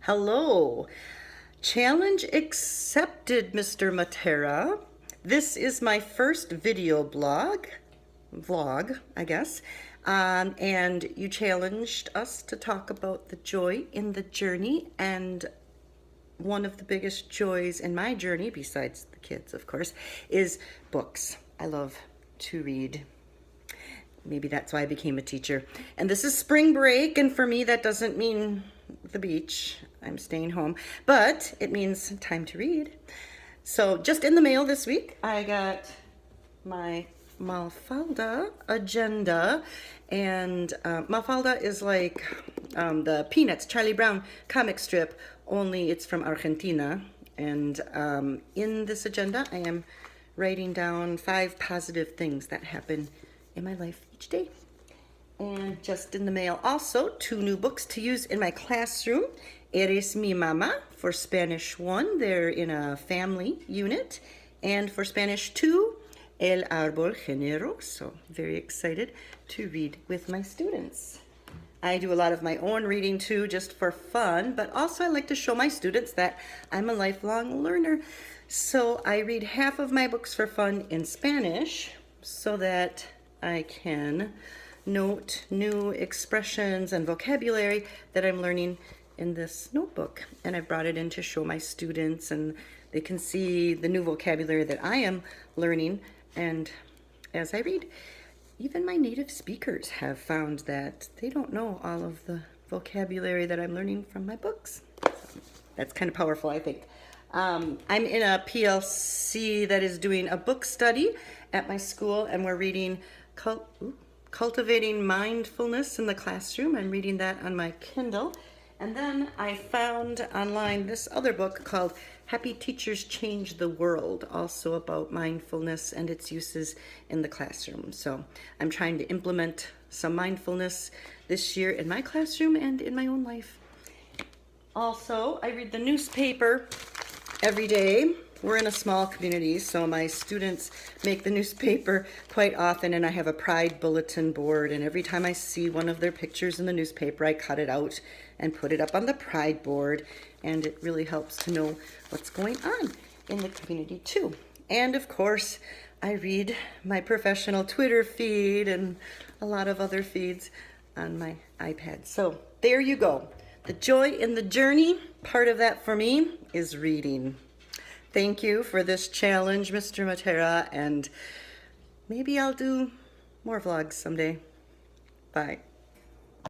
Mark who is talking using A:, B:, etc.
A: Hello. Challenge accepted, Mr. Matera. This is my first video vlog, I guess. And you challenged us to talk about the joy in the journey, and one of the biggest joys in my journey, besides the kids, of course, is books. I love to read. Maybe that's why I became a teacher. And this is spring break, and for me that doesn't mean the beach. I'm staying home, but it means time to read. So just in the mail this week, I got my Mafalda agenda, and Mafalda is like the Peanuts, Charlie Brown comic strip, only it's from Argentina. And in this agenda, I am writing down 5 positive things that happen in my life each day. And just in the mail also, 2 new books to use in my classroom. Eres mi mama for Spanish 1, they're in a family unit. And for Spanish 2, El árbol generoso. Very excited to read with my students. I do a lot of my own reading too, just for fun, but also I like to show my students that I'm a lifelong learner. So I read half of my books for fun in Spanish so that I can note new expressions and vocabulary that I'm learning in this notebook. And I brought it in to show my students, and they can see the new vocabulary that I am learning. And as I read, even my native speakers have found that they don't know all of the vocabulary that I'm learning from my books. That's kind of powerful, I think. I'm in a PLC that is doing a book study at my school, and we're reading Cultivating Mindfulness in the Classroom. I'm reading that on my Kindle. And then I found online this other book called Happy Teachers Change the World, also about mindfulness and its uses in the classroom. So I'm trying to implement some mindfulness this year in my classroom and in my own life. Also, I read the newspaper every day. We're in a small community, so my students make the newspaper quite often, and I have a pride bulletin board, and every time I see one of their pictures in the newspaper, I cut it out and put it up on the pride board, and it really helps to know what's going on in the community too. And of course, I read my professional Twitter feed and a lot of other feeds on my iPad. So there you go. The joy in the journey, part of that for me is reading. Thank you for this challenge, Mr. Matera, and maybe I'll do more vlogs someday. Bye.